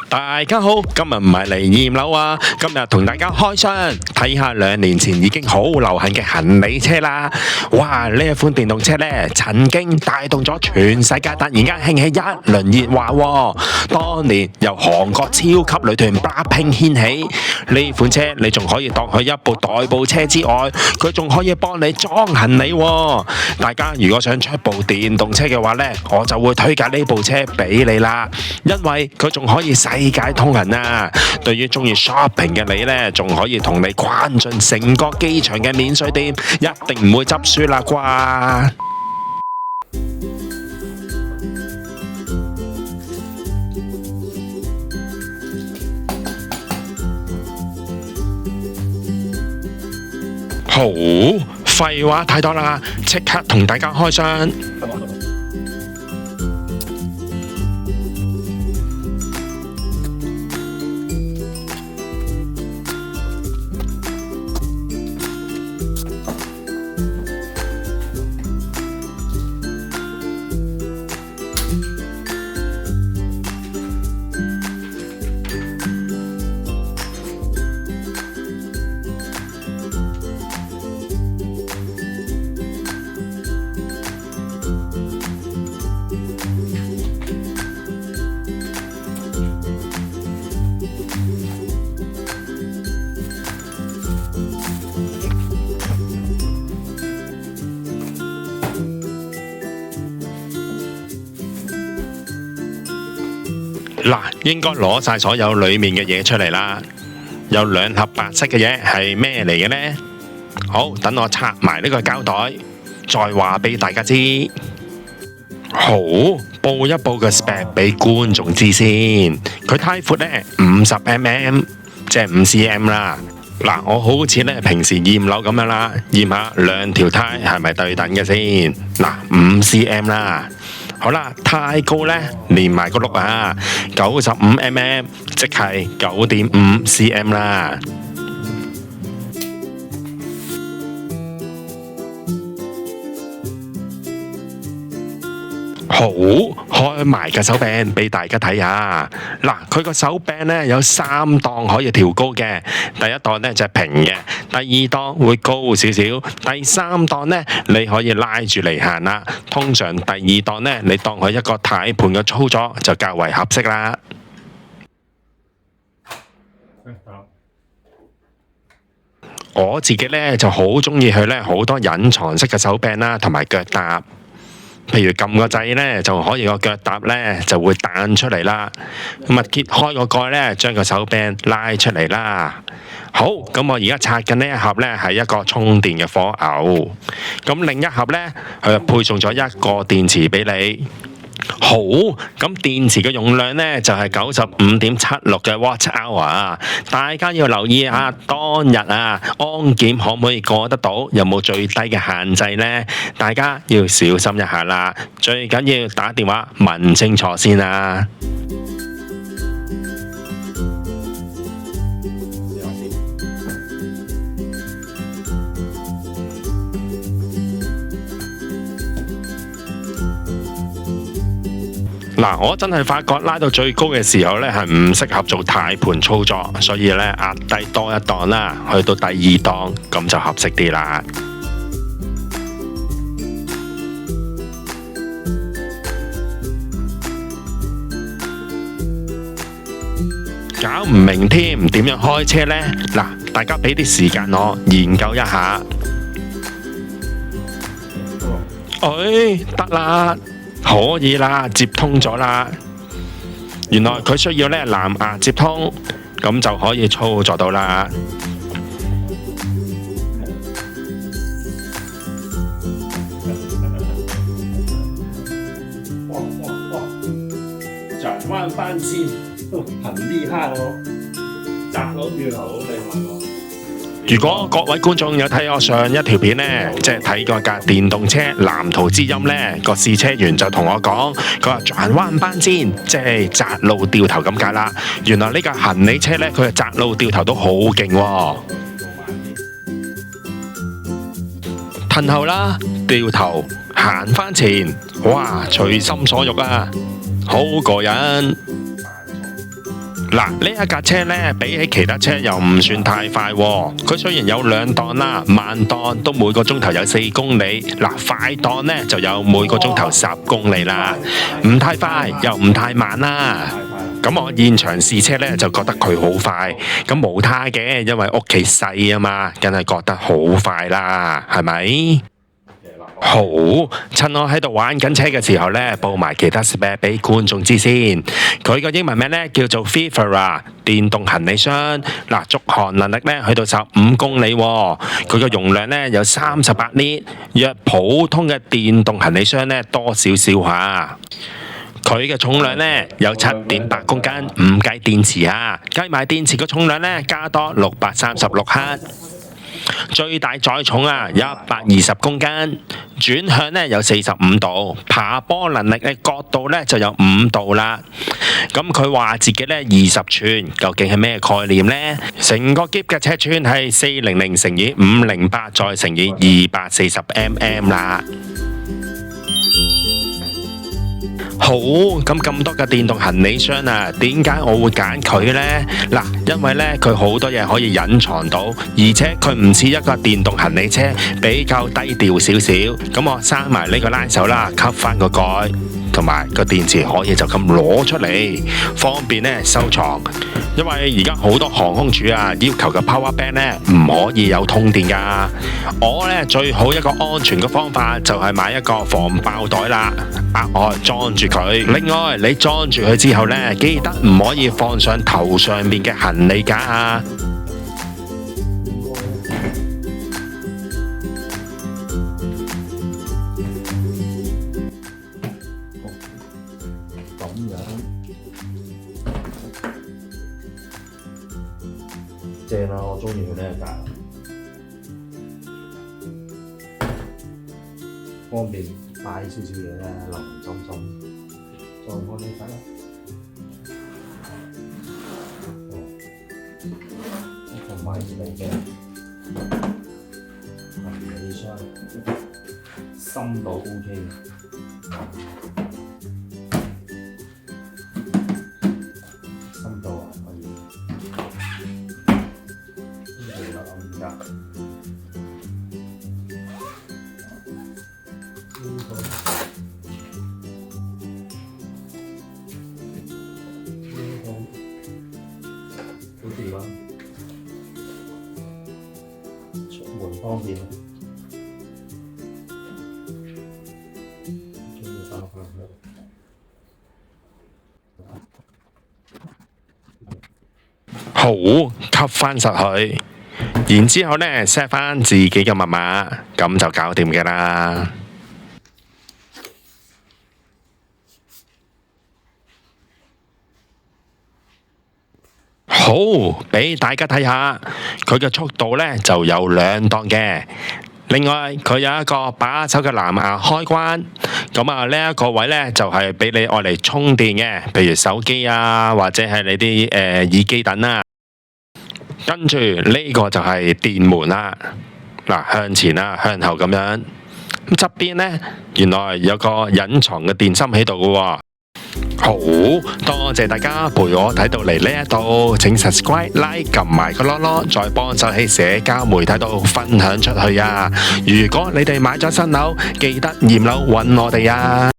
大家好，今日唔係嚟驗樓啊，今日同大家開箱睇下2年前已經好流行嘅行李車啦。哇！呢一款電動車呢，曾經帶動咗全世界突然間興起一輪熱話喎。當年由韓國超級女團 BLACKPINK 掀起，呢款車你仲可以當佢一部代步車之外，佢仲可以幫你裝行李喎。大家如果想出部電動車嘅話呢，我就會推介呢部車俾你啦，因為佢仲可以世界通行啊！對於中意 shopping 嘅你呢，仲可以同你逛盡成個機場嘅免稅店，一定唔會執輸啦啩！好，廢話太多啦，即刻同大家開箱。嗱，應該攞晒所有裏面嘅嘢出嚟啦。有2盒白色嘅嘢係咩嚟嘅呢？好，等我拆埋呢個膠袋，再話俾大家知。好，報一報個 spec 俾觀眾知先。佢胎闊呢50mm，即係5cm 啦。嗱，我好似呢平時驗樓咁樣啦，驗下2條胎係咪對等嘅先。嗱，5cm 啦。好啦，太高呢，連埋個轆啊，95mm，即係9.5cm 啦。好，開埋個手柄俾大家睇下。嗱，佢個手柄呢有3檔可以調高嘅。第一檔呢就係平嘅，第2檔會高少少，第3檔呢你可以拉住嚟行啦。通常第2檔呢，你當佢一個軚盤嘅操作就較為合適啦。我自己呢就好中意佢呢好多隱藏式嘅手柄啦，同埋腳踏。譬如撳個掣呢，就可以個腳踏呢就會彈出嚟啦。咁啊，揭開個蓋呢，將個手柄拉出嚟啦。好，咁我而家拆緊呢一盒呢，係一個充電嘅火牛。咁另一盒呢，佢就配送咗一個電池俾你。好，咁電池嘅容量呢，就係95.76嘅 Wh 啊！大家要留意下當日啊安檢可唔可以過得到，有冇最低嘅限制呢？大家要小心一下啦，最緊要打電話問清楚先啊！嗱，我真係發覺拉到最高嘅時候呢，係唔適合做軚盤操作，所以呢，壓低多一檔啦，去到第2檔咁就合適啲啦。搞唔明添，點樣開車呢？嗱，大家俾啲時間我研究一下。得啦。可以啦，接通咗啦。原來佢需要呢藍牙接通，咁就可以操作到啦。轉彎翻先，很厲害哦！窄佬掉頭好厲害喎。如果各位觀眾有睇我上一條片呢，即係睇過架電動車藍圖之音呢，個試車員就同我講，佢話轉彎班先，即係窄路掉頭咁解啦。原來呢架行李車呢，佢嘅窄路掉頭都好勁喎。褪後啦，掉頭，行返前，哇，隨心所欲啊，好過癮！嗱，呢一架車呢，比起其他車又唔算太快喎。佢雖然有2檔啦，慢檔都每個鐘頭有4公里，嗱，快檔呢就有每個鐘頭10公里啦，唔太快又唔太慢啦。咁我現場試車呢，就覺得佢好快，咁無他嘅，因為屋企細啊嘛，梗係覺得好快啦，係咪？好，趁我喺度玩緊車嘅時候呢，報埋其他 spec 俾觀眾知先。佢個英文名呢叫做 Fifera 電動行李箱，嗱，續航能力呢去到15公里喎。佢個容量呢有38升，約普通嘅電動行李箱呢多少少下。佢嘅重量呢有7.8公斤，唔計電池啊，計埋電池嘅重量呢加多636克。最大載重啊120公斤，轉向呢有45度，爬坡能力嘅角度呢就有5度啦。咁佢話自己呢20寸，究竟係咩概念呢？成個篋嘅尺寸係400乘以508再乘以240mm 啦。好，咁多嘅電動行李箱啊，點解我會揀佢呢？嗱，因為呢佢好多嘢可以隱藏到，而且佢唔似一個電動行李車，比較低調少少。咁我閂埋呢個拉手啦，吸翻個蓋，同埋個電池可以就咁攞出嚟，方便呢收藏。因為而家好多航空署啊要求嘅 power bank 呢唔可以有通電噶。我呢最好一個安全嘅方法就係買一個防爆袋啦，額外裝住佢。另外你裝住佢之後呢，記得唔可以放上頭上面嘅行李架啊。正啦，我中意佢呢一格，方便擺少少嘢咧，淋淋浸浸，再幫你睇啦。同埋你嘅行李箱深度 OK。深度啊可以。好掂啊！出門方便。好，吸翻實佢。然之後呢 set 翻自己嘅密碼，咁就搞掂嘅啦。好，俾大家睇下，佢嘅速度呢就有2檔嘅。另外佢有一個把手嘅藍牙開關，咁啊呢一個位呢就係俾你愛嚟充電嘅，譬如手機啊，或者係你啲耳機等啦。跟住呢個就係電門啦，嗱，向前啊向後咁樣。咁側邊呢原來有個隱藏嘅電芯喺度嘅喎。好多謝大家陪我睇到嚟呢一度，請 subscribe、like 撳埋個囉囉，再幫手喺社交媒體度分享出去啊！如果你哋買咗新樓，記得驗樓揾我哋啊！